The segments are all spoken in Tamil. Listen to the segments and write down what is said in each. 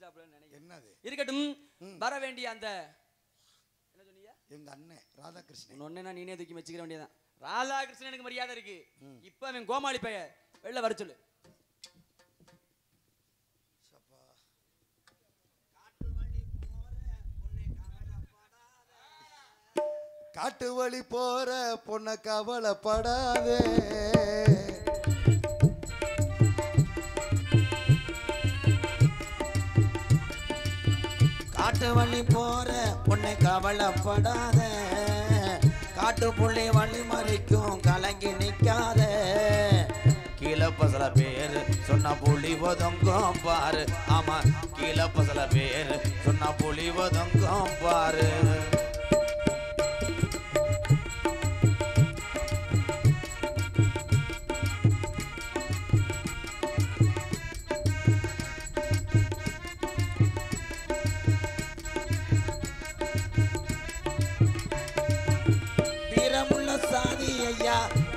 வச்சிட்டாப்லன்னு நினைக்கிறேன். என்னது இருக்கட்டும். வர வேண்டிய அந்த என்ன சொன்னீங்க? எங்க அண்ணன் ராதாகிருஷ்ணன். ஒன்னே நான் நீனே தூக்கி வச்சுக்கிற வேண்டியதான். ராதாகிருஷ்ணனுக்கு மரியாதை இருக்கு. இப்ப அவன் கோமாளி பைய வெளில வர சொல்லு. காட்டு வழி போற பொண்ண கவலைப்படாதே, காட்டு வழி போற பொண்ணை கவலைப்படாத, காட்டு புள்ளி வழி மறைக்கும் கலங்கி நிக்காத, கீழே பசல பேரு சொன்ன புலி ஒதுங்கும் பாரு, ஆமா கீழே பசல பேரு சொன்ன புலி ஒதுங்கும் பாரு.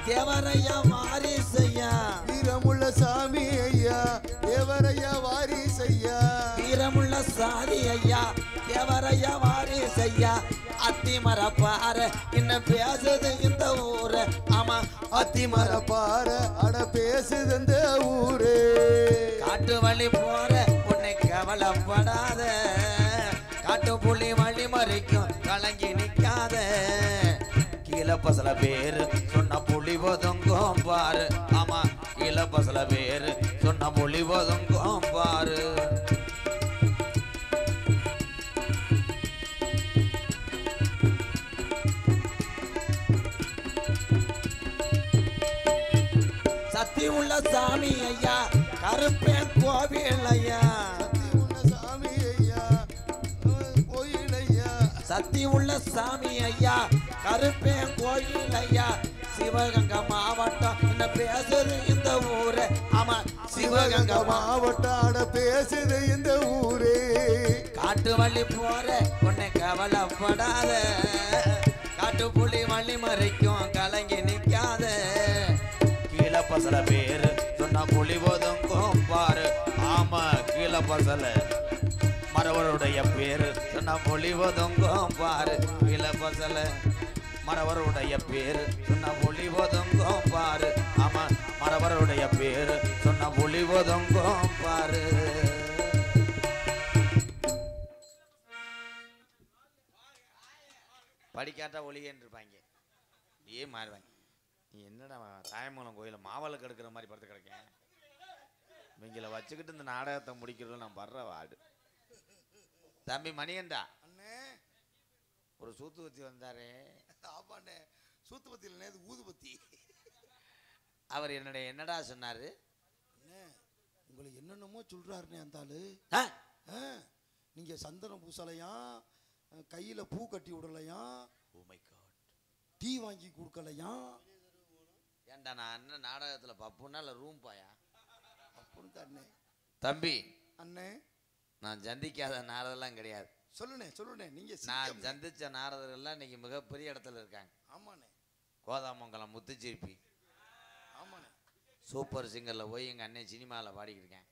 தேவரையா வாரிசையா, வீரமுள்ள சாமி ஐயா தேவரையா வாரிசையா, வீரமுள்ள சாதி ஐயா தேவரையா வாரிசையா, அத்தி மரப்பார இன்னும் பேசுது இந்த ஊரு, ஆமா அத்தி மரப்பார அட பேசுது இந்த ஊரு. காட்டு வழி போற உன்னை கவலைப்படாத, காட்டு புள்ளி வழி மறைக்கும் கலங்கி நிக்காத, கீழே பசல பேரு சொன்ன புலி ஒதுங்கும் பாரு, ஆமா கீழே பசல பேரு சொன்ன புலி ஒதுங்கும் பாரு. சக்தி உள்ள சாமி ஐயா கருப்பேன் கோவில் ஐயா, சாமி ஐயா கோயில் ஐயா, சக்தி உள்ள சாமி ஐயா கருப்பேன் கோயில் ஐயா, சிவகங்கை மாவட்டம் என்ன பேசுது இந்த ஊரு, ஆமா சிவகங்கை மாவட்டம் அட பேசுது இந்த ஊரு. காட்டு வழி போற உன்னை கவலைப்படாத, காட்டு புலி வழி மறைக்கும் கலங்கி நிக்காத, கீழே பசல பேரு சொன்ன புலி ஒதுங்கும் பாரு, ஆமா கீழே பசல மரவருடைய பேரு சொன்ன புலி ஒதுங்கும் பாரு, கீழே பசல மரவருடைய பேரு சொன்ன புலி ஒதுங்கும் பாரு, ஆமா மரவருடைய பேரு சொன்ன புலி ஒதுங்கும் பாரு. படிக்காட்டா ஒளிகன்னு இருப்பாங்க, ஏன் மாறுவாங்க. நீ என்னடா தாயமங்கலம் கோயில மாவளுக்கு எடுக்கிற மாதிரி படுத்து கிடக்கேன், இவங்களை வச்சுக்கிட்டு இந்த நாடகத்தை முடிக்கிறதுல நான் படுற வாடு. தம்பி மணியண்டா அண்ணே ஒரு சூத்துவத்தி வந்தாரு. ஆமாண்ணே சூத்துபத்தி இல்லைண்ணே இது ஊதுபத்தி. அவர் என்னடா சொன்னாரு, அண்ணே உங்களை என்னென்னமோ சொல்றாருண்ணே அந்த ஆளு. நீங்க சந்தனம் பூசலையாம், கையில பூ கட்டி விடலையாம், ஓ மை காட் டீ வாங்கி கொடுக்கலையாம். ஏன்டா நான் என்ன நாடகத்துல பப்புன்னா இல்லை ரூம் பாயா அப்படின்னு அண்ணே. தம்பி அண்ணே நான் சந்திக்காத நாரதெல்லாம் கிடையாது. சொல்லுண்ணே நீங்க. நான் சந்திச்ச நாரதர்கள்லாம் இன்னைக்கு மிகப்பெரிய இடத்துல இருக்காங்க. ஆமாண்ணே. கோதாமங்கலம் முத்துச்சிருப்பி, ஆமாண்ணே. சூப்பர் சிங்கர்ல போய் எங்க அண்ணன் சினிமாவில் பாடிக்கிட்டு இருக்கேன்.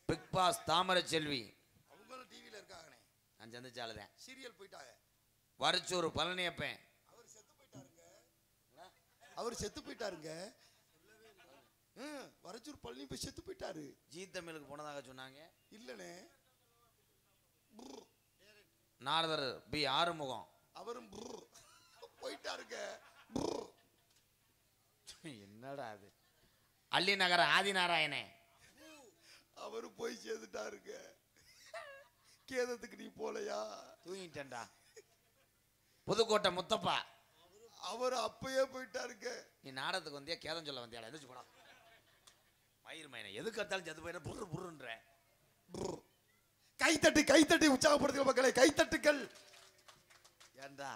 பிக் பாஸ் தாமரை செல்வி அவங்களும் டிவியில் இருக்காங்கண்ணே. நான் சந்திச்சாலுதான். சீரியல் போயிட்டாங்க. வரிச்சூர் பழனியப்பேன் அவர் செத்து போயிட்டாருங்க. வரச்சூர் பழனி போய் செத்து போயிட்டாரு. ஜி தமிழுக்கு போனதாக சொன்னாங்க. இல்லனே நாரதர் பி ஆறுமுகம் அவரும் போயிட்டாருங்க. என்னடா அது அள்ளி நகர ஆதிநாராயணே அவரும் போய் சேர்ந்துட்டாருங்க. கேதத்துக்கு நீ போலையா? தூங்கிட்டேன்டா. புதுக்கோட்டை முத்தப்பா அவர் அப்பயே போயிட்டாருங்க. நீ நாடகத்துக்கு வந்தியா கேதம் சொல்ல வந்தியா? எதிர்த்து போடா மயிர் மயனை எதுக்கு எடுத்தாலும் செத்து போயிட புரு புருன்ற. கைத்தட்டி உற்சாகப்படுத்துங்க மக்களை, கைத்தட்டுக்கள். ஏண்டா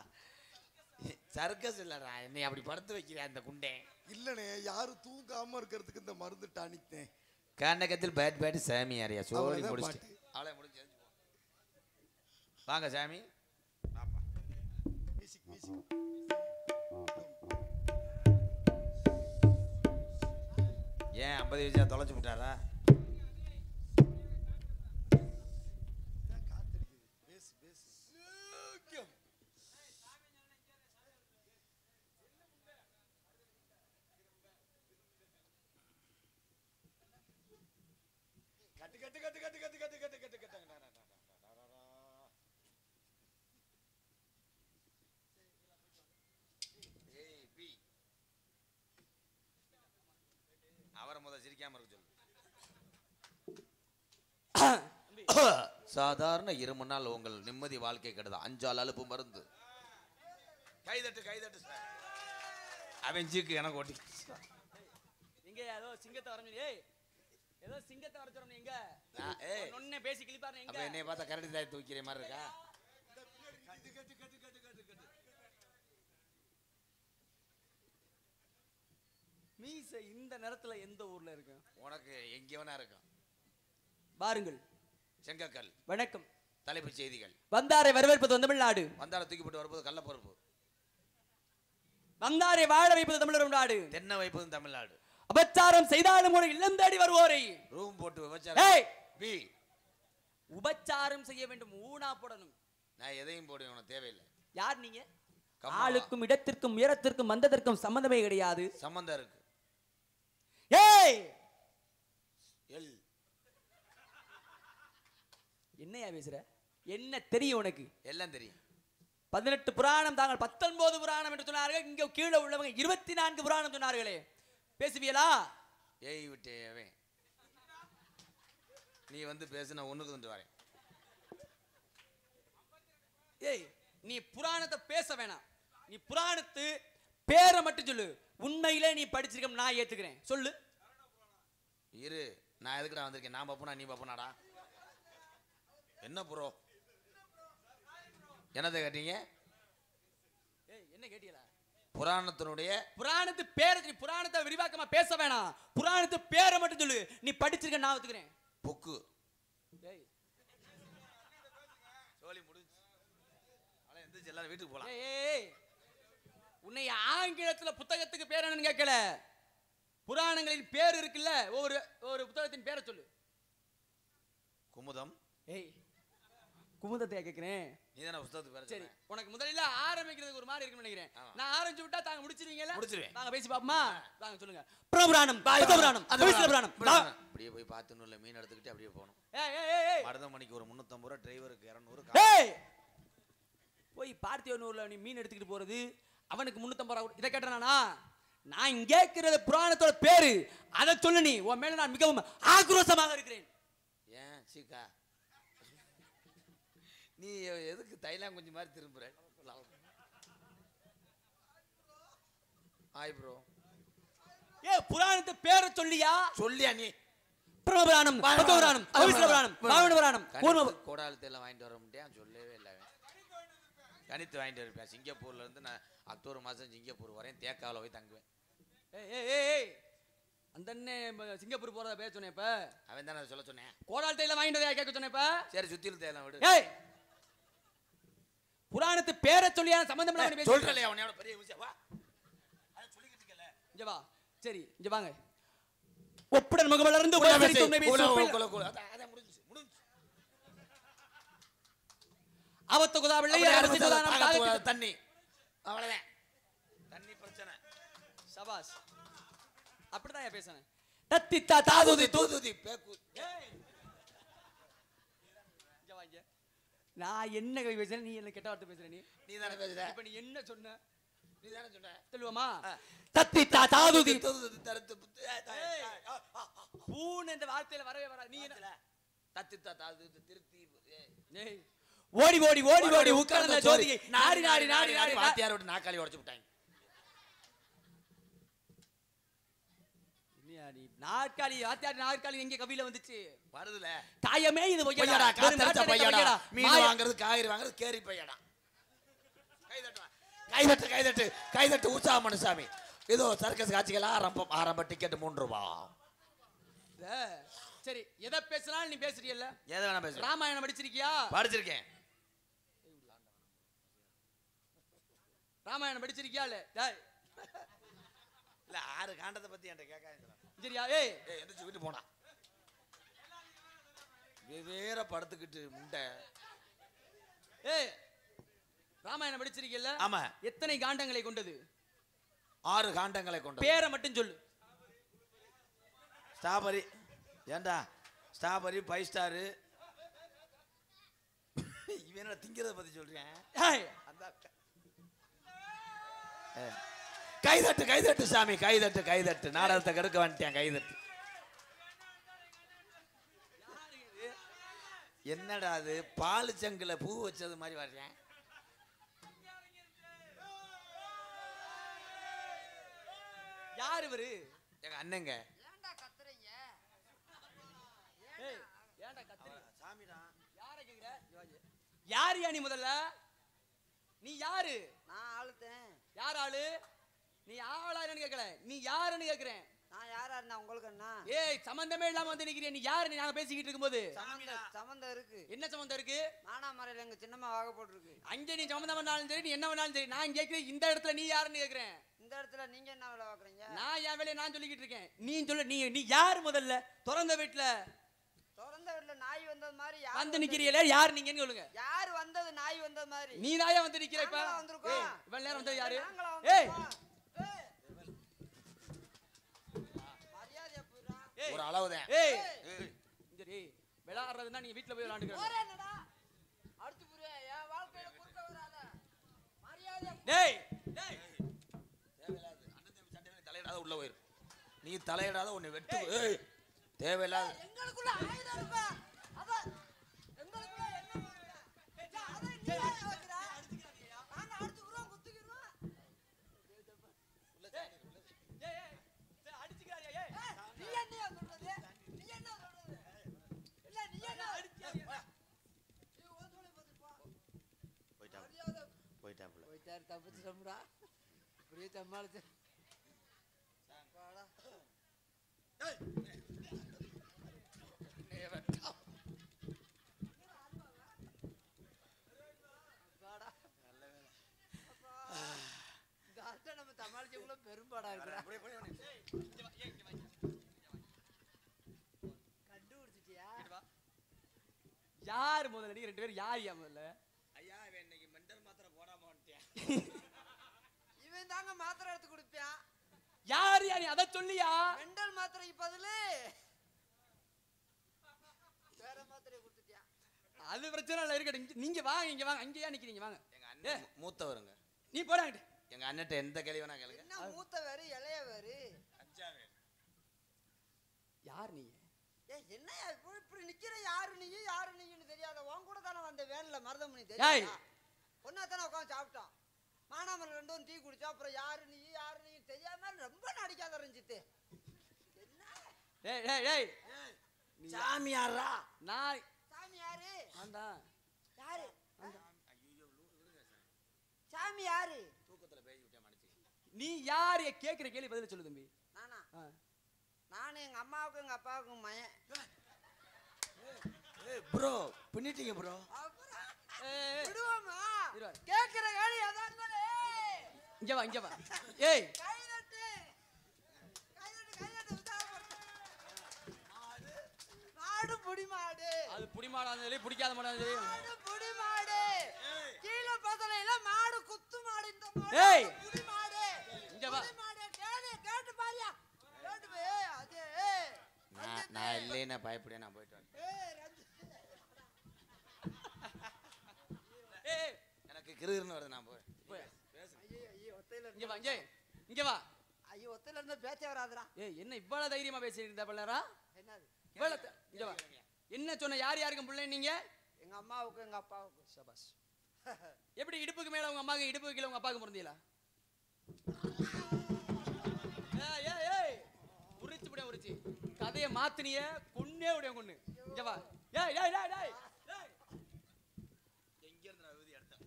சர்க்கஸ் இல்லடா என்னை அப்படி படுத்து வைக்கிறேன் அந்த குண்டே. இல்லனே யாரும் தூங்காம இருக்கிறதுக்கு இந்த மருந்து டானித்தேன். கர்நாடகத்தில் பேட் பேட் சாமி யாரையா சோழி முடிச்சுட்டு அவளை முடிச்சு வாங்க சாமி. ஏன் 50 வயசா தொலைச்சு விட்டாரா? அவரை முத சிரிக்காம இருக்க சொல்லு. சாதாரண இருமுனால் உங்கள் நிம்மதி வாழ்க்கை கெடுதா. 5 ஆள் அலுப்பு மருந்து. கைதட்டு கைதட்டு சார். அவன் ஜீக்கு எனக்கு ஓட்டி. எங்க ஏதோ சிங்கத்தை வர சொல்லி ஏதோ சிங்கத்தை வர சொல்றோம். எங்க ஒண்ணே பேசி கிளிப்பாரு. எங்க என்னைய பார்த்தா கரடி தாய் தூக்கிற மாதிரி இருக்கா? மீச இந்த நேரத்துல எந்த ஊர்ல இருக்கு? உனக்கு எங்க வேணா இருக்கும். பாருங்கள். செங்கக்கல். வணக்கம். தலைப்புச் செய்திகள். வந்தாரை வரவேற்பது தமிழ்நாடு. வந்தாரை தூக்கி போட்டு வரும்போது கள்ள பொறுப்பு. வந்தாரை வாழ வைப்பது தமிழ்நாடு. தென்னை வைப்பதும் தமிழ்நாடு. உபச்சாரம் செய்தாலும் கூட இல்லம் தேடி வருவோரை ரூம் போட்டு விபச்சாரம். பி உபச்சாரம் செய்ய வேண்டும். ஊனா போடணும். நான் எதையும் போடுவேன், உனக்கு தேவையில்லை. யார் நீங்க? ஆளுக்கும் இடத்திற்கும் உயரத்திற்கும் வந்ததற்கும் சம்பந்தமே கிடையாது. சம்பந்தம் இருக்கு. ஏய் எல் என்னையா பேசுற? என்ன தெரியும் உனக்கு? எல்லாம் தெரியும். 18 புராணம் தாங்கள் 19 புராணம் என்று சொன்னார்கள். இங்க கீழே உள்ளவங்க 24 புராணம் சொன்னார்களே. பேசுவீங்களா? ஏய் விட்டேவே நீ வந்து பேசு, நான் ஒண்ணுக்கு வந்து வரேன். ஏய் நீ புராணத்தை பேச வேணாம். நீ புராணத்து பேரை மட்டும் சொல்லு. உண்மையிலே நீ படிச்சிருக்க நான் ஏத்துக்கிறேன். சொல்லு. இரு, நான் எதுக்குடா வந்திருக்கேன்? நான் பாப்பனா நீ பாப்பனாடா? என்ன ப்ரோ என்னதை கேட்டீங்க? ஏய் என்ன கேட்டீங்களா? புராணத்தினுடைய புராணத்து பேரை நீ புராணத்தை விரிவாக்கமா பேச வேணாம். புராணத்து பேரை மட்டும் சொல்லு. நீ படிச்சிருக்க நான் ஒத்துக்கிறேன். புக்கு. ஏய் சோலி முடிஞ்சு. அட எந்திரிச்சு எல்லாரும் வீட்டுக்கு போலாம். ஏய் உன்னை ஆங்கிலத்துல புத்தகத்துக்கு பேர் என்னன்னு கேட்கல. புராணங்களின் பேர் இருக்குல்ல, ஒரு புத்தகத்தின் பேரை சொல்லு. குமுதம். ஏய் குமுதத்தை கேட்கிறேன். நீ தானே புத்தகத்துக்கு பேர்? சரி, உனக்கு முதல்ல ஆரம்பிக்கிறதுக்கு ஒரு மாதிரி இருக்குன்னு நினைக்கிறேன். நான் ஆரம்பிச்சு விட்டா தாங்க முடிச்சிருவீங்கல? முடிச்சிருவேன். நாங்க பேசி பாப்போமா? வாங்க சொல்லுங்க. புராணம், புராணம், புராணம். அப்படியே போய் பார்த்துன்னு மீன் எடுத்துக்கிட்டு அப்படியே போகணும். ஏய் ஏய் ஏய் மருதமணிக்கு ஒரு 350 ரூபா, டிரைவருக்கு 200. ஏய் போய் பார்த்தியனூர்ல நீ மீன் எடுத்துக்கிட்டு போறது அவனுக்கு 350 ரூபா. இத கேட்டறானா? நான் கேக்குறது புராணத்தோட பேரு. அத சொல்லு. நீ உன் மேல நான் மிகவும் ஆக்ரோஷமாக இருக்கிறேன். ஏன் சீக்கா நீ எதுக்கு தைலாம் கொஞ்சம் மாதிரி திரும்புற? ஆய் ப்ரோ. ஏய் புராணத்து பேரை சொல்லியா? சொல்லியா நீ? புராணம், புராணம், புராணம், புராணம். கோடாலத்தை எல்லாம் வாங்கிட்டு வர முடியாது. சொல்லவே இல்லை. கணித்து வாங்கிட்டு இருப்பேன். சிங்கப்பூர்ல இருந்து நான் அக்டோபர் மாசம் சிங்கப்பூர் வரேன். தேக்காவில் போய் தங்குவேன். ஏய் அந்த அண்ணன் சிங்கப்பூர் போறத பேச சொன்னேன். இப்ப அவன் தானே சொல்ல சொன்னேன். கோடால் தைல வாங்கிட்டு வரையா கேட்க சொன்னேன். இப்ப சரி சுத்தியில தேலாம் விடு. ஏய் புராணத்து பேரை சொல்லியா? சம்பந்தம் இல்லாம பேச சொல்றல. அவனோட பெரிய விஷயம் வா. அத சொல்லிக்கிட்டு இருக்கல. இங்க வா. சரி இங்க வாங்க. ஒப்புடன் முகமலர்ந்து உபசரித்து உன்னை பேசி அத முடிஞ்சு. அவத்து குதாவில்லை அரசி குதானம் காது தண்ணி. அவ்வளவுதான். தண்ணி பிரச்சனை. சபாஸ். அப்படிதான் பேசுறேன். தத்தித்தா தாதுதி தூதுதி பேக்கு. ஏய் இங்க வா. இங்க நான் என்ன கவி பேசுறேன்? நீ என்ன கெட்ட வார்த்தை பேசுற? நீ தானே பேசுற. இப்ப நீ என்ன சொன்ன? நீ தானே சொன்ன. சொல்லுவோமா? தத்தித்தா தாதுதி தூதுதி தரத்து பூன் என்ற வார்த்தையில வரவே வராது. நீ என்ன தத்தித்தா தாதுதி திருத்தி. ஏய் ஓடி ஓடி ஓடி ஓடி உட்கார்ந்த ஜோதியை நாடி நாடி நாடி நாடி வாத்தியார் விட்டு நாக்காளி உடைச்சு விட்டாங்க. நாற்காலி வாத்தியார் நாற்காலி எங்க கவியில வந்துச்சு? வருதுல. காயமே இது பொய்யடா. காத்தடிச்ச பையடா. மீன் வாங்குறது, காய்கறி வாங்குறது கேரி பையடா. கைதட்டு கைதட்டு கைதட்டு உற்சாக மனுசாமி. இதோ சர்க்கஸ் காட்சிகள் ஆரம்ப டிக்கெட் 3 ரூபா. சரி எதை பேசினாலும் நீ பேசுறியல்ல? எதை வேணா பேசு. ராமாயணம் படிச்சிருக்கியா? படிச்சிருக்கேன். ராமாயணம் படிச்சிருக்கியா? இல்ல 6 காண்டத்தை பத்தி என்கிட்ட கேட்காத. சரியா? ஏய் எந்திரிச்சு வீட்டு போனா வேற படுத்துக்கிட்டு முண்டை. ஏய் ராமாயணம் படிச்சிருக்கீல்ல? ஆமா. எத்தனை காண்டங்களை கொண்டது? 6 காண்டங்களை கொண்டது. பேரை மட்டும் சொல்லு. ஸ்ட்ராபெரி. ஏண்டா ஸ்ட்ராபெரி 5 ஸ்டார். இவன திங்கிறத பத்தி சொல்றேன். கைதட்டு கைதட்டு சாமி, கைதட்டு கைதட்டு. நாடகத்தை கெடுக்க வந்துட்டேன், கைதட்டு. என்னடா அது பால் சங்குல பூ வச்சது மாதிரி வர்றேன். யார் இவரு? எங்க அண்ணங்க. ஏன்டா கத்துறீங்க? ஏய் ஏன்டா கத்துறீங்க? சாமிடா. யாரை கேக்குற? யார் யா நீ முதல்ல? நீ யாரு? நான் ஆளுத்தேன். யார் ஆளு? நீ ஆளா என்னன்னு கேட்கல, நீ யாருன்னு கேக்குறேன். நான் யாரா இருந்தா உங்களுக்கு என்ன? ஏய் சம்பந்தமே இல்லாம வந்து நிக்கிறிய, நீ யாரு? நாங்க பேசிக்கிட்டு இருக்கும்போது சம்பந்தம் இருக்கு. என்ன சம்பந்தம் இருக்கு? மானாமரையில எங்க சின்னம்மா வாக போட்டுருக்கு. அங்க நீ சம்பந்தம் பண்ணாலும் சரி, நீ என்ன பண்ணாலும் சரி, நான் கேட்கிறேன் இந்த இடத்துல நீ யாருன்னு கேக்குறேன். இந்த இடத்துல நீங்க என்ன வேலை பாக்குறீங்க? நான் என் வேலையை நான் சொல்லிக்கிட்டு இருக்கேன். நீ சொல்லு, நீ யார் முதல்ல? திறந்த வீட்டுல திறந்த வீட்டுல நாய் வந்தது மாதிரி வந்து நிக்கிறீங்களே, யார் நீங்கன்னு சொல்லுங்க. யார் வந்தது? நாய் வந்தது மாதிரி. நீ தாயா வந்து நிக்கிற இப்ப? நாங்களா வந்திருக்கோம். ஏய், இவ்வளவு நேரம் வந்தது யாரு? நாங்களா ஏய் வந்திருக்கோம். மரியாதையா போயிடா. ஒரு அளவுதான். ஏய் சரி, விளையாடுறதுன்னா நீ வீட்டுல போய் விளையாண்டுக்க. போறே என்னடா? அடுத்து புரிய என் வாழ்க்கையில குறுக்க வராத. மரியாதையா டேய் டேய் தேவையில்லாத அண்ணன் தம்பி சண்டையில தலையிடாத உள்ள போயிரு. நீ தலையிடாத உன்னை வெட்டு. ஏய் தேவையில்லாத. எங்களுக்குள்ள ஆயுதம் இருக்கா? அத எங்களுக்குள்ள என்ன இருக்கா? அத நீ ஏன் வைக்கிறா? நாங்க அடிச்சுக்குறோம், குத்திக்குறோம். ஏய் ஏய் அடிச்சுக்காரியா? ஏய் நீ என்ன சொல்றது? நீ என்ன சொல்றது? இல்ல நீ என்ன அடிச்சியா? நீ ஓதோல போடுப்பா. போயிட்டாப்புல. போய்ட்டார், தப்பிச்சிட்டோம்டா. இப்படியே சமாளிச்சு. வாடா. வாடா. இந்த ஆட்டை நம்ம சமாளிச்சவங்கள பெரும்பாடா இருக்கிறா. கண்டுபிடிச்சிட்டியா? யார் முதல்ல? நீங்க ரெண்டு பேரும் யார் யா முதல்ல? ஐயா இவன் இன்னைக்கு மெண்டல் மாத்திரை போடாம வந்துட்டேன். இவன் தாங்க மாத்திரை எடுத்து குடிப்பான். யார் யா நீ? அத சொல்லியா? மெண்டல் மாத்திரைக்கு பதிலு வேற மாத்திரை கொடுத்துட்டியா? அது பிரச்சனை இல்ல, இருக்கட்டும். நீங்க வாங்க, இங்க வாங்க. அங்கேயா நிக்கிறீங்க? வாங்க. எங்க அண்ணன் மூத்தவருங்க. நீ போறாங்க. எங்க அண்ணன்ட்ட எந்த கேள்வி வேணா கேளுங்க. என்ன மூத்த வேறு இளைய வேறு? யார் நீங்க? ஏய் என்னையா இப்படி நிக்கிற? யாரு நீ யாரு நீன்னு தெரியாத? உன் கூட தானே வந்த வேன்ல மருதமணி ஏய். தெரியாதா? ஒன்னா தானே உட்காந்து சாப்பிட்டோம். மானாமரம் ரெண்டும் டீ குடிச்சா அப்புறம் யாரு நீ தெரியாம ரொம்ப நடிக்காத இருந்துச்சு. என்ன ஏய் ஏய் ஏய் சாமியாரா? நான் சாமி யாரு? ஆண்டா. யாரு சாமி? யாரு? தூக்கத்துல பேசி விட்டேன் மனுச்சு. நீ யார்? கேக்குற கேள்வி பதில சொல்லு தம்பி. நானா? நானும் எங்க அம்மாவுக்கும் எங்க அப்பாவுக்கும் மயன். ஏய் ப்ரோ பின்னிட்டீங்க ப்ரோ. ஏய் விடுவோமா? இரு. கேக்குற கேள்வி எதா இருந்தாலும் இங்க வா, இங்க வா. ஏய் கைதட்டு உற்சாகப்படுத்து. மாடு புடி மாடு. அது புடி மாடாலும் சரி, பிடிக்காத மாடாலும் சரி. மாடு புடி மாடு. கீழ பசலையில மாடு குத்து மாடு. இந்த மாடு ஏய். புடி மாடு. இங்க வா. புடி மாடு. கேட்டு பாரியா. கேட்டு போ. அது நான் இல்லைன்னா பயப்படியா, நான் போயிட்டு வரேன். ஏய் எனக்கு கிருகிருன்னு வருது, நான் போய் போய். ஐயோ ஒத்தையில இங்க வா. ஏய் இங்க வா. ஐயோ ஒத்தையில இருந்தா பேச்சே வராதுடா. ஏய் என்ன இவ்வளவு தைரியமா பேசிட்டு இருந்த பிள்ளைரா? என்னது? இங்க வா. என்ன சொன்ன? யார் யாருக்கும் பிள்ளை நீங்க? எங்க அம்மாவுக்கும் எங்க அப்பாவுக்கும். சபாஸ். எப்படி இடுப்புக்கு மேல உங்க அம்மாக்கு, இடுப்புக்கு கீழ உங்க அப்பாவுக்கு பிறந்தீங்களா? ஏய் ஏய் ஏய் உரிச்சு விட உரிச்சு கதையை மாத்துனியே, கொன்னே விட கொன்னு. இங்க வா. ஏய் ஏய் டேய் டேய் டேய் எங்க இருந்து நான் விதி எடுத்தேன்.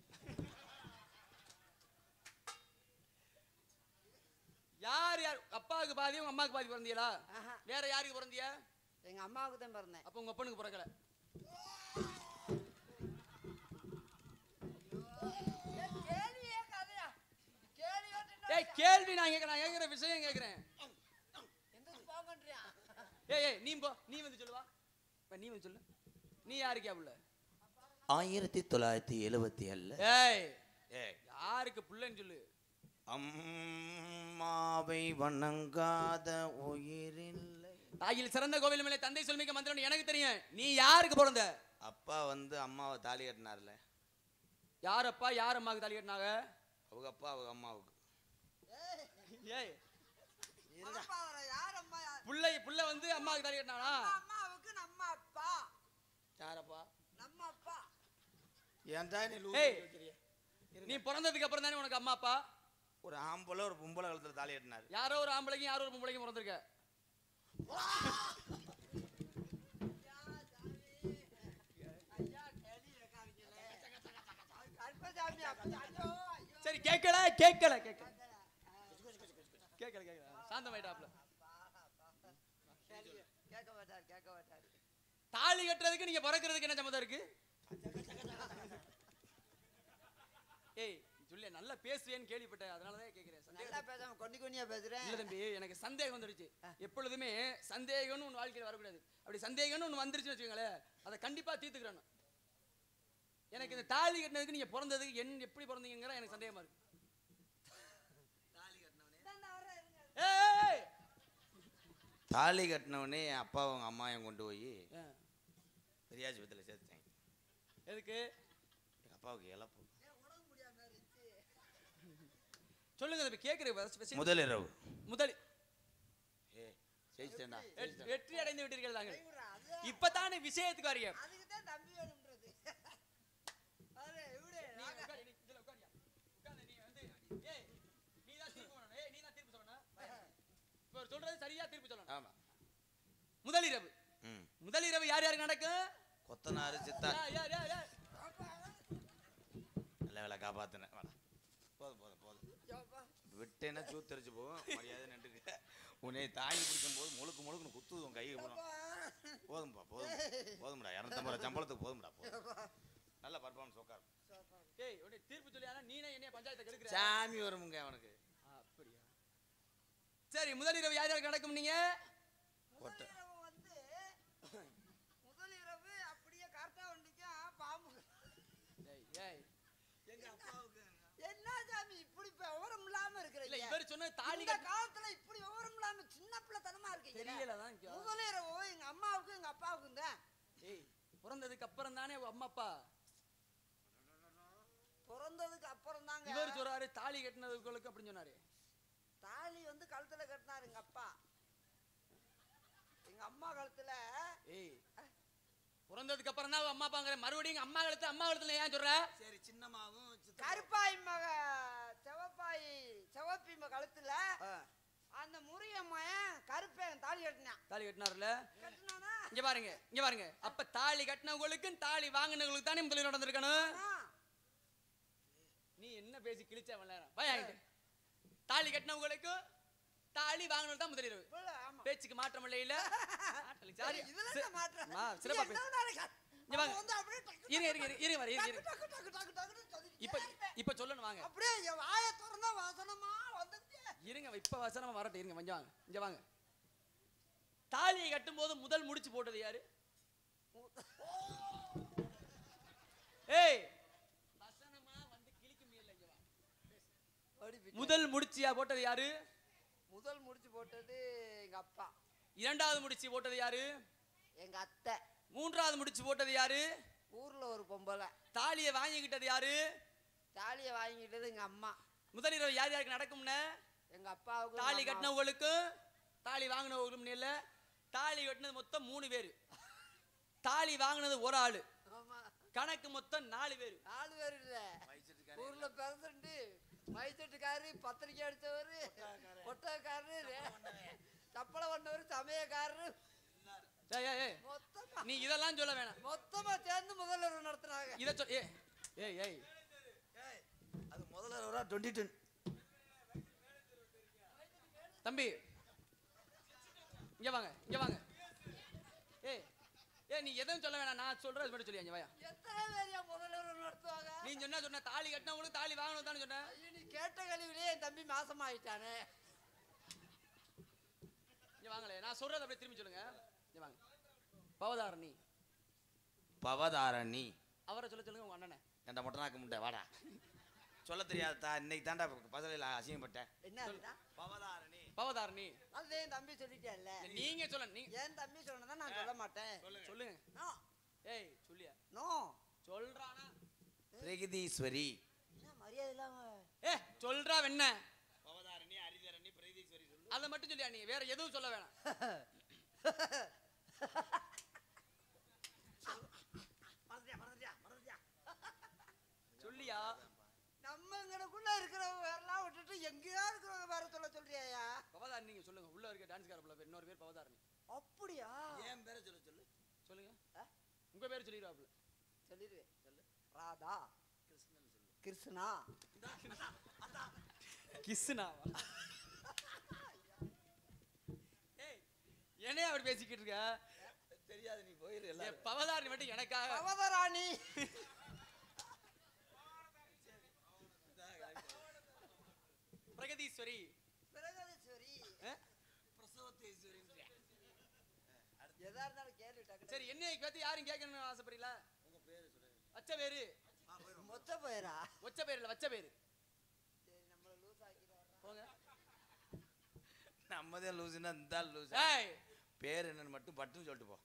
யார் யார்? அப்பாவுக்கு பாதி உங்க அம்மாவுக்கு பாதி பிறந்தீங்களா? ஆஹா. வேற யாருக்கு பிறந்தியா? எங்க அம்மாவுக்கு தான் பிறந்தேன். அப்ப உங்க அப்பனுக்கு பிறக்கல. கேள்வியே கதையா? ஏய் கேள்வி நான் கேக்குற விஷயம் கேக்குறேன். எந்த போங்கன்றியா? ஏய் ஏய் நீ போ, நீ வந்து சொல்லு வா. நீ வந்து சொல்லு. நீ யாருக்கு புள்ள? 1977. ஏய் ஏய் யாருக்கு புள்ளன்னு சொல்லு. அம்மாவை வணங்காத உயிரில்லை. தாயில் சிறந்த கோவில் மேலே தந்தை சொல்மிக்க மந்திரம் எனக்கு தெரியும். நீ யாருக்கு பிறந்த? அப்பா வந்து அம்மாவை தாலி கட்டினார்ல. யாரப்பா யார் அம்மாவுக்கு தாலி கட்டினாங்க? அவங்க அப்பா அவங்க அம்மாவுக்கு. ஏய் யார் அம்மா? புள்ள வந்து அம்மாவுக்கு தாலி கட்டினானா? அம்மாவுக்கு நம்ம அப்பா. யாரப்பா? நம்ம அப்பா. ஏன்டா நீ ஏய் நீ பிறந்ததுக்கு அப்புறம் தானே உனக்கு அம்மா அப்பா? ஒரு ஆம்பளை ஒரு பொம்பளை கழுத்துல தாலி கட்டினாரு. யாரோ ஒரு ஆம்பளைக்கும் யாரோ ஒரு பொம்பளைக்கும் பிறந்திருக்க. சரி கேட்கல கேட்கல கேட்கல கேட்கல கேட்கல சாந்தமாயிட்டாப்ல. கேட்க மாட்டார். தாலி கட்டுறதுக்கு நீங்க பிறக்கிறதுக்கு என்ன சம்மதம் இருக்கு? ஏய் சொல்ல நல்லா பேசுவேன்னு கேள்விப்பட்டேன், அதனாலதான் கேட்கிறேன். நல்லா பேசாம கொன்னியா பேசுறேன். இல்ல தம்பி, எனக்கு சந்தேகம் வந்துடுச்சு. எப்பொழுதுமே சந்தேகம்னு ஒன்று வாழ்க்கையில் வரக்கூடாது. அப்படி சந்தேகம்னு ஒன்று வந்துருச்சுன்னு வச்சுக்கோங்களேன், அதை கண்டிப்பா தீர்த்துக்கிறேன். எனக்கு இந்த தாலி கட்டினதுக்கு நீங்க பிறந்ததுக்கு எப்படி பிறந்தீங்கிற எனக்கு சந்தேகமா இருக்கு. தாலி கட்டினவனே என் அப்பாவும் அம்மாவையும் கொண்டு போய் பெரியாஜிபத்தில் சேர்த்தாங்க. எதுக்கு? எங்கள் அப்பாவுக்கு இழப்பு. சொல்லுங்க தம்பி, கேட்குறேன். முதல் இரவு வெற்றி அடைந்து விட்டீர்கள் தாங்கள். இப்பதானே விஷயத்துக்கு வரீங்க. அதுக்குதான் தம்பி வேணும்ன்றது. சொல்றது சரியா தீர்ப்பு சொல்லணும். ஆமா. முதல் இரவு யார் யாருக்கு நடக்கும்? கொத்தனாரு சித்தார். நல்ல வேலை காப்பாத்தினேன். விட்டேன்னா சூத்தரிச்சு போகும். மரியாதை நின்றுக்க உன்னை தாங்கி பிடிக்கும் போது முழுக்கு முழுக்குன்னு குத்துது உன் கையை. போதும்பா போதும்டா 250 சம்பளத்துக்கு போதும்டா. நல்ல பர்ஃபார்மன்ஸ் உட்காரு. தீர்ப்பு சொல்லி நீனே என்ன பஞ்சாயத்தை கெடுக்கிற? சாமி வருமுங்க அவனுக்கு. அப்படியா? சரி, முதல் இரவு யார் யாருக்கு நடக்கும்? நீங்க முதல் இரவு அப்படியே கரெக்டா வந்துக்கும் பாம்பு. எங்க அப்பாவுக்கு என்ன சாமி இப்படி விவரம் இல்லாம இருக்கிறீங்க? இல்ல இவர் சொன்ன தாலி இந்த காலத்துல இப்படி விவரம் இல்லாம சின்ன பிள்ளைத்தனமா இருக்கீங்க. தெரியலதான். முதல் இரவு எங்க அம்மாவுக்கும் எங்க அப்பாவுக்கும் தான். ஏய் பிறந்ததுக்கு அப்புறம் தானே அம்மா அப்பா. பிறந்ததுக்கு அப்புறம் தாங்க. இவர் சொல்றாரு தாலி கட்டினதுக்கு அப்படின்னு சொன்னாரு. தாலி வந்து கழுத்துல கட்டினாரு எங்க அப்பா. எங்க அம்மா கழுத்துல. ஏய் பிறந்ததுக்கு அப்புறம் தான் அம்மா அப்பாங்கிற. மறுபடியும் அம்மா கழுத்துல ஏன் சொல்ற? சரி, சின்னமாவும் கருப்பாய் மக செவப்பி மக கழுத்துல அந்த முறியம்மையன் கருப்பேன் தாலி கட்டினார்ல. கட்டினானா? இங்க பாருங்க. அப்ப தாலி கட்டினவங்களுக்கும் தாலி வாங்கினவங்களுக்கு தானே முதலில் நடந்திருக்கணும். நீ என்ன பேசி கிழிச்ச விளையாட? தாலி கட்டினவங்களுக்கும் தாலி வாங்கினது தான் முதலிரவு. பேச்சுக்கு மாற்றம் இல்ல. இப்ப சொல்லணும் வாங்க. அப்படியே வாயை திறந்தா வசனமா வந்துச்சு. இருங்க, இப்ப வசனமா வரட்டும். இருங்க கொஞ்சம் வாங்க. இங்க வாங்க. தாலியை கட்டும் போது முதல் முடிச்சு போட்டது யாரு? ஏய் வசனமா வந்து கிழிக்க முடியல. இங்க வா. முதல் முடிச்சியா போட்டது யாரு? முதல் முடிச்சு போட்டது எங்க அப்பா. இரண்டாவது முடிச்சு போட்டது யாரு? எங்க அத்தை. மூன்றாவது முடிச்சு போட்டது யாரு? ஊர்ல ஒரு பொம்பளை. தாலியை வாங்கிக்கிட்டது யாரு? தாலியை வாங்கிக்கிட்டது எங்க அம்மா. முதல் இரவு யார் யாருக்கு நடக்கும்னு? எங்க அப்பாவுக்கு. தாலி கட்டினவங்களுக்கும் தாலி வாங்கினவங்களுக்கும் இல்ல. தாலி கட்டினது மொத்தம் 3 பேரு. தாலி வாங்கினது ஒரு ஆளு. கணக்கு மொத்தம் 4 பேரு. 4 பேர் இல்ல. ஊர்ல பிறந்துட்டு மைசெட்டுக்காரு, பத்திரிக்கை அடிச்சவரு, கொட்டக்காரரு, சப்பளை பண்ணவரு, சமயக்காரரு. நீ இதெல்லாம் சொல்ல வேணாம். மொத்தமா சேர்ந்து முதல்ல நடத்துறாங்க. இத சொல். ஏய் அது முதல்ல 2010 தம்பி இங்க வாங்க. ஏய் நீ எதுவும் சொல்ல வேணாம். நான் சொல்றது மட்டும் சொல்லி. வாயா. எத்தனை பேரையா முதல்ல நடத்துவாங்க? நீ சொன்ன தாலி கட்டினவங்களுக்கு தாலி வாங்கணும் தானே சொன்ன. நீ கேட்ட கழிவுலயே என் தம்பி மாசமாயிட்டானே. இங்க வாங்களே, நான் சொல்றது அப்படியே திரும்பி சொல்லுங்க. இங்க வாங்க. பவதாரணி அவரை சொல்லுங்க. உங்க அண்ணனை என்கிட்ட மொட்டனாக்க முட்டை வாடா. சொல்ல தெரியாதா? இன்னைக்கு தாண்டா பசலையில் அசிங்கப்பட்டேன். என்ன? பவதாரணி பவதாரணி. அது என் தம்பி சொல்லிட்டேன்ல. நீங்க சொல்ல நீங்க என் தம்பி சொன்னதை நான் சொல்ல மாட்டேன். சொல்லுங்க. நோ. ஏய் சொல்லியா? நோ. சொல்றானா? பிரகதீஸ்வரி. என்ன மரியாதை இல்லாம? சொல்றா என்ன? பவதாரணி, அரிதரணி, பிரகதீஸ்வரி சொல்லு. அத மட்டும் சொல்லியா? நீ வேற எதுவும் சொல்ல வேணாம். சொல்லியா? நம்ம இங்கனக்குள்ள இருக்கிறவங்க வேறலாம் விட்டுட்டு எங்கேயா இருக்கிறவங்க வேற சொல்றியா? பவதாரணி நீங்க சொல்லுங்க. உள்ள இருக்க டான்ஸ்கார புள்ள பேர் இன்னொரு பேர் பவதாரணி. அப்படியா? ஏன் பேரை சொல்லு சொல்லு. சொல்லுங்க. உங்க பேர் சொல்லிடுவாப்ல. சொல்லிடுவேன். சொல்லு. ராதா. கிருஷ்ணா. கிஸ்னாவா? ஏய் என்னைய அப்படி பேசிக்கிட்டு இருக்க? தெரியாது, நீ போயிரு. எல்லாம் பவதாரணி மட்டும் எனக்காக. பவதராணி. பிரகதீஸ்வரி. பிரகதீஸ்வரி. பிரசவத்தீஸ்வரி. எதா இருந்தாலும் கேள்வி டக்கு. சரி என்னைய பத்தி யாரும் கேட்கணும்னு ஆசைப்படுறீங்களா? உங்க பேரு சொல்லுங்க. வச்ச பேரு. மொச்ச போயிரா? வச்ச பேர் இல்ல, வச்ச பேரு. சரி நம்மள லூஸ் ஆக்கிடுவாரா? போங்க. நம்மதே லூசுன்னா இந்த லூஸ். ஏய் பேர் என்னன்னு மட்டும் பட்டுன்னு சொல்லிட்டு போ.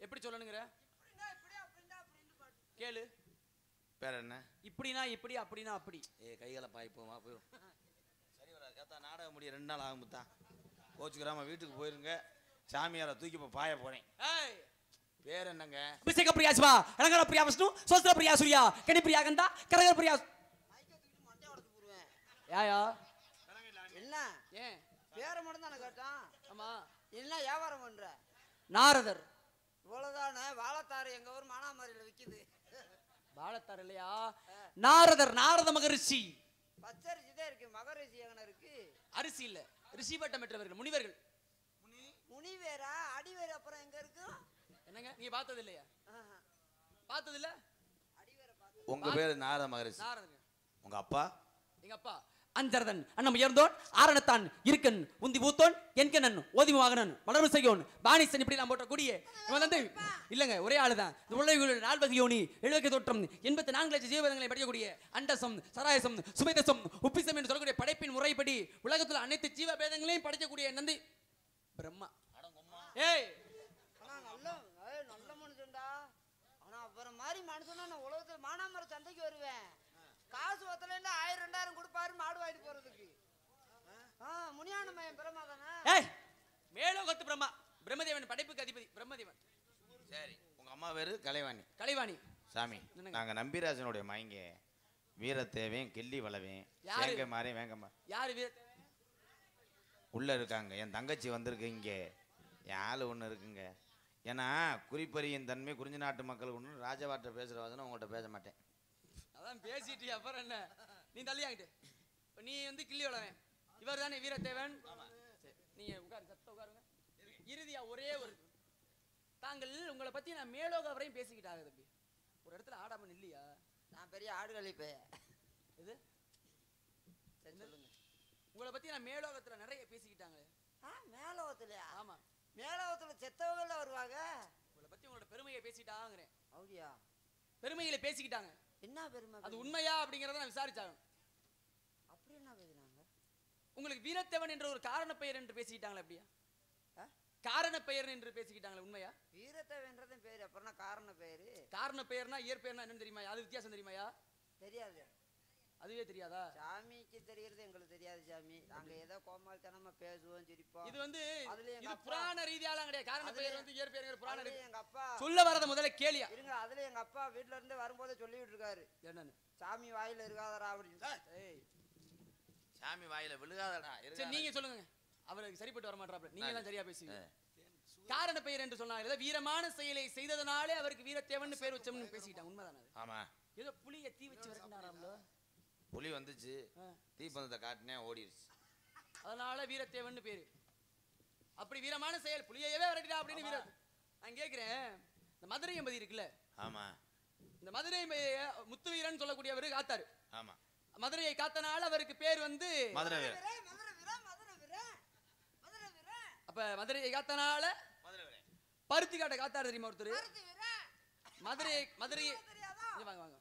எப்படி சொல்லணுங்கற? இப்படினா இப்படி அப்படினா அப்படினு பாட்டு. கேளு. பேர் என்ன? இப்படினா இப்படி அப்படினா அப்படி. கைகளை பாய்ப்போமா போயிடும். சரி வராது. கேத்தா நாடகம் முடிய 2 நாள் ஆகும் முத்தா. கோச்சுக்கிறாம வீட்டுக்கு போயிருங்க. சாமியாரை தூக்கி இப்போ பாய போறேன். ஏய் பேர் என்னங்க? அபிஷேக பிரியா சிவா, அலங்கார பிரியா விஷ்ணு, சோஸ்திர பிரியா சூர்யா, கனி பிரியா கந்தா, கரகர பிரியா. மைக்க தூக்கிட்டு மண்டைய உடைச்சு போடுவேன். யாயா? என்ன? ஏன்? பேரை மட்டும் தான கேட்டான். ஆமா. என்ன வியாபாரம் பண்ற? நாரதர். இவ்வளவுதானே? வாழைத்தாறு எங்க ஊர் மானாமரியில விக்குது. வாழைத்தார் இல்லையா? நாரதர், நாரத மகரிஷி. பச்சரிசி தான் இருக்கு. மகரிஷி எங்கன இருக்கு? அரிசி இல்ல, ரிஷி பட்டம் பெற்றவர்கள், முனிவர்கள். முனி வேற, அடி வேற. அப்புறம் எங்க இருக்கு? என்னங்க நீங்க பார்த்தது இல்லையா? பார்த்தது இல்ல? அடி வேற பாத்து. உங்க பேர் நாரத மகரிஷி. நாரதர். உங்க அப்பா? எங்க அப்பா அஞ்சரதன் அண்ணம் உயர்ந்தோன் ஆரணத்தான் இருக்கன் உந்தி பூத்தோன் என்கண்ணன் ஓதிமு வாகனன் வளர்வு செய்யோன் பாணிசன் இப்படி நான் போட்ட கூடிய இவன் வந்து இல்லங்க ஒரே ஆளுதான். இந்த உலகில் 4 வகை யோனி 7 வகை தோற்றம் 84 லட்சம் ஜீவங்களை படிக்கக்கூடிய அண்டசம் சராயசம் சுமேதசம் உப்பிசம் என்று சொல்லக்கூடிய படைப்பின் முறைப்படி உலகத்தில் அனைத்து ஜீவ பேதங்களையும் படைக்கக்கூடிய நந்தி பிரம்மா. ஏய் ஆனா நல்ல மனுஷன்டா. ஆனா அப்புறம் மாதிரி மனுஷனா நான் உலகத்துல மானாமர சந்தைக்கு வருவேன். காசு ஒத்தலேருந்து 1000 2000 கொடுப்பாரு மாடு வாங்கிட்டு போறதுக்கு. முனியான மயம் பிரம்மா தானே? ஏய் மேலோகத்து பிரம்மா, பிரம்மதேவன் படைப்புக்கு அதிபதி பிரம்மதேவன். சரி, உங்க அம்மா பேரு கலைவாணி. கலைவாணி. சாமி, நாங்க நம்பிராஜனுடைய மயங்க வீரத்தேவையும் கிள்ளி வளவேன் வேங்க மாறே வேங்கம்மா. யாரு வீரத்தேவன்? உள்ள இருக்காங்க. என் தங்கச்சி வந்திருக்கு இங்கே. என் ஆளு ஒன்று இருக்குங்க. ஏன்னா குறிப்பறியின் தன்மை குறிஞ்சி நாட்டு மக்களுக்கு ஒன்று ராஜவாட்ட பேசுகிறவாதுன்னு உங்கள்கிட்ட பேச மாட்டேன். அதான் பேசிட்டு அப்புறம் என்ன? நீ தள்ளியாங்கிட்டு. இப்போ நீ வந்து கிள்ளி வளவன். இவர் தானே வீரத்தேவன். நீங்க உட்காரு, சத்த உட்காருங்க. இறுதியா ஒரே ஒரு தாங்கள் உங்களை பத்தி நான் மேலோக வரையும் பேசிக்கிட்டாங்க தம்பி. ஒரு இடத்துல ஆடாம இல்லையா? நான் பெரிய ஆடுகளி பே. இது சரி சொல்லுங்க. உங்களை பத்தி நான் மேலோகத்துல நிறைய பேசிக்கிட்டாங்க. மேலோகத்துலயா? ஆமா, மேலோகத்துல செத்தவங்கள வருவாங்க. உங்களை பத்தி உங்களோட பெருமையை பேசிட்டாங்கிறேன். அப்படியா? பெருமைகளை பேசிக்கிட்டாங்க. என்ன பெருமை? அது உண்மையா அப்படிங்கறத நான் விசாரிச்சாங்க. அப்படி என்ன பேசினாங்க? உங்களுக்கு வீரத்தேவன் என்ற ஒரு காரண பெயர் என்று பேசிக்கிட்டாங்களா? அப்படியா? காரண பெயர் என்று பேசிக்கிட்டாங்களா? உண்மையா? வீரத்தேவன்றதும் பேரு, அப்புறம் காரண பேரு. காரண பெயர்னா இயற்பெயர்னா என்னன்னு தெரியுமா? அது வித்தியாசம் தெரியுமாயா? தெரியாது. அதுவே தெரியாதா? சாமிக்கு தெரியறது எங்களுக்கு தெரியாது சாமி. நாங்க ஏதோ கோமாளித்தனமா பேசுவோம், சிரிப்போம். இது வந்து அதுல இது புராண ரீதியாலாம் கிடையாது. காரண பெயர் வந்து இயற்பெயர் புராண அதுல ரீதி. எங்க அப்பா சொல்ல வரத முதல்ல கேளியா இருங்க. அதுல எங்க அப்பா வீட்ல இருந்து வரும்போதே சொல்லிட்டு இருக்காரு, என்னன்னு? சாமி வாயில இருக்காதரா அப்படின்னு. ஏய் சாமி வாயில விழுகாதடா. சரி நீங்க சொல்லுங்க. அவருக்கு சரிப்பட்டு வர மாட்டாப்ல. நீங்க தான் சரியா பேசுவீங்க. காரண பெயர் என்று சொன்னாங்க. வீரமான செயலை செய்ததனாலே அவருக்கு வீரத்தேவன் பேர் வச்சோம்னு பேசிட்டாங்க. உண்மைதானே? ஆமா. ஏதோ புலியை தீ வச்சு வரட்டாராம்ல. புலி வந்துச்சு, தீப்பந்தத்தை காட்டினேன், ஓடிடுச்சு. அதனால வீரத்தேவன் பேரு. அப்படி வீரமான செயல் புலியவே வரட்டா அப்படின்னு வீர. நான் கேட்கிறேன், இந்த மதுரை எம்பதி இருக்குல்ல? ஆமா. இந்த மதுரை முத்துவீரன் சொல்லக்கூடியவரு காத்தாரு. ஆமா. மதுரையை காத்தனால அவருக்கு பேர் வந்து மதுரை. அப்ப மதுரையை காத்தனால பருத்தி காட்ட காத்தாரு தெரியுமா ஒருத்தர்? மதுரை வாங்க வாங்க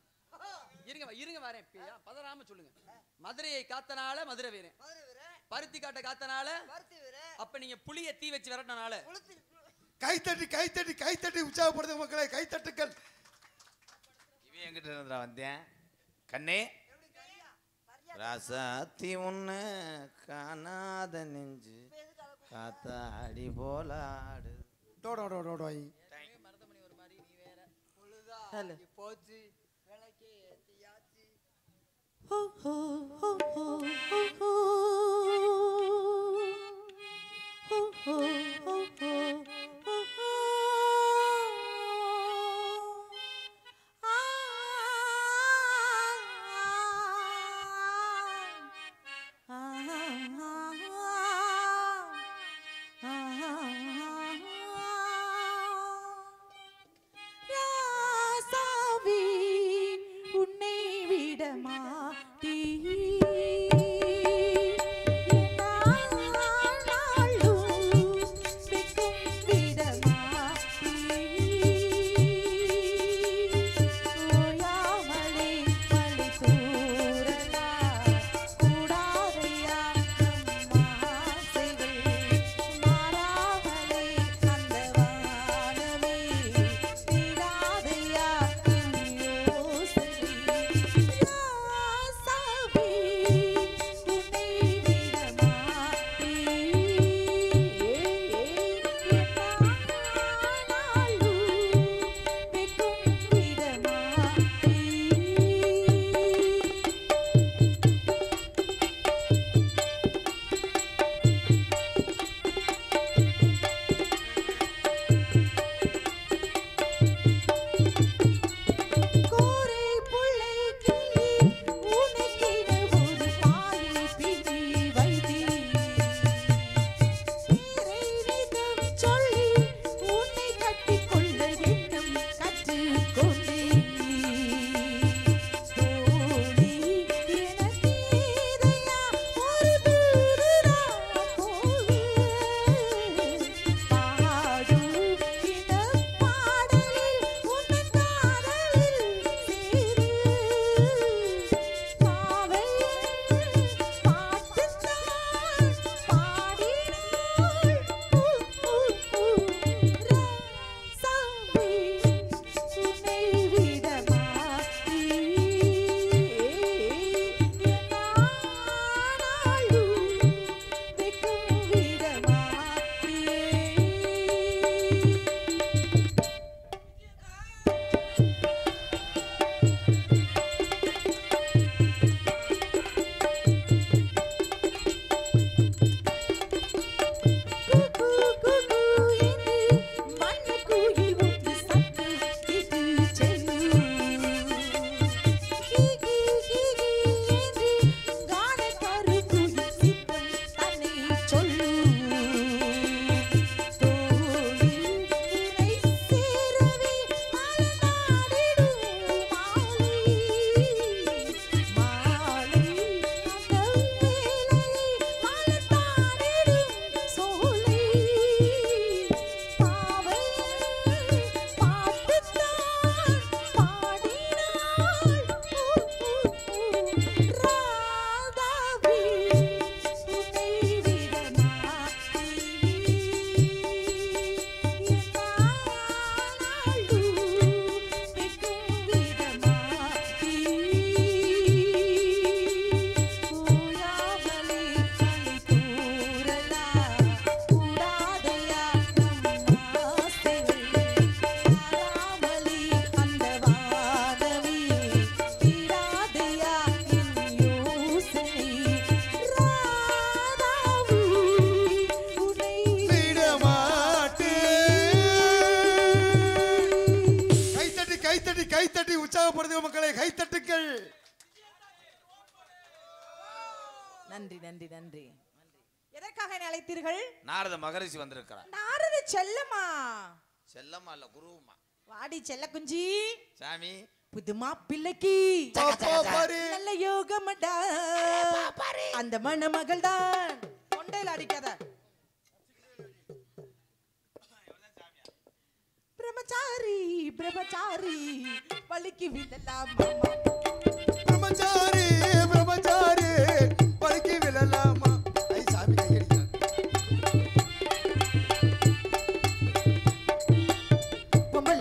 இருங்க இருங்க வரேன். பதறாம சொல்லுங்க. மதுரையை காத்தனால மதுரை வீரன். பருத்தி காட்ட காத்தனால பருத்தி வீர அப்ப நீங்க புளிய தீ வச்சு விரட்டனால கைத்தட்டி கைத்தட்டி கைத்தட்டி உற்சாகப்படுத்துங்க மக்களே, கைத்தட்டுக்கள். இவன் என்கிட்ட இருந்தா வந்தேன் கண்ணே ராசாத்தி உன்ன காணாத நெஞ்சு காத்தாடி போலாடு. டோடோடோடோய். போச்சு விலைக்கு ஏத்தியாச்சு. உற்சாகப்படுத்துங்க மக்களே, கைத்தட்டுக்கள். நன்றி நன்றி நன்றி. எதற்காக என்னை அழைத்தீர்கள்? நாரத மகரிஷி வந்திருக்கிறார். நாரத செல்லமா? செல்லமா இல்ல குருவுமா. வாடி செல்ல குஞ்சி. சாமி புதுமா பிள்ளைக்கு நல்ல யோகமடா. அந்த மணமகள் தான் கொண்டையில் அடிக்காத. பிரம்மச்சாரி பிரம்மச்சாரி பலிக்கு விழலாம் மாமா. பிரம்மச்சாரி பிரம்மச்சாரி பலிக்கு விழலாமா.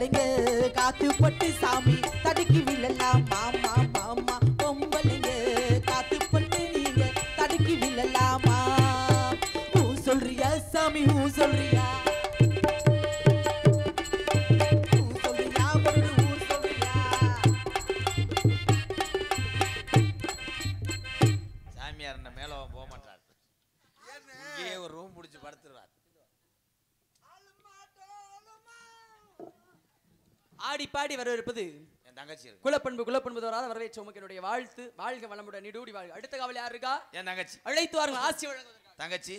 பொம்பளைங்க காத்துப்பட்டு சாமி தடுக்கி விழலாம் மாமா மாமா பொம்பளைங்க காத்துப்பட்டு நீங்க தடுக்கி விழலாமா ஊ சொல்றியா சாமி ஊ சொல்றியா ஆடி பாடி வரவேற்பது என் தங்கச்சி குலப்பண்பு வராத வரவேற்ற உமக்கு என்னுடைய வாழ்த்து. வாழ்க வளமுடன் நீடூடி வாழ்க. அடுத்த காவல் யார் இருக்கா? என் தங்கச்சி. அழைத்து வாருங்கள் ஆசி வழங்குவதற்காக. தங்கச்சி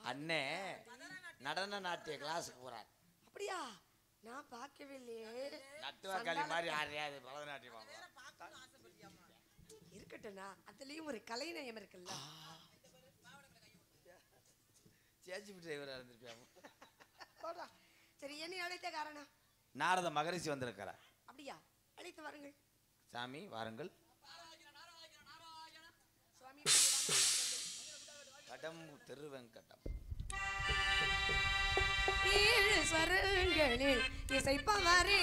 அண்ணே நடன நாட்டிய கிளாஸுக்கு போறார். அப்படியா? நான் பார்க்கவே இல்லையே. நட்டுவாக்காளி மாதிரி ஆறியாது பரதநாட்டியம் இருக்கட்டும்னா அதுலயும் ஒரு கலைநயம் இருக்குல்ல. சேச்சி டிரைவரா இருந்திருப்பாங்க. சரி, என்ன அழைத்த காரணம்? நாரத மகரிஷி வந்திருக்கிறார். அப்படியா? அழைத்து வாருங்கள். சாமி வாருங்கள். சுவாமி கடம் திருவெங்கடம். ஏழு ஸ்வரங்களில் இசைப்பவரே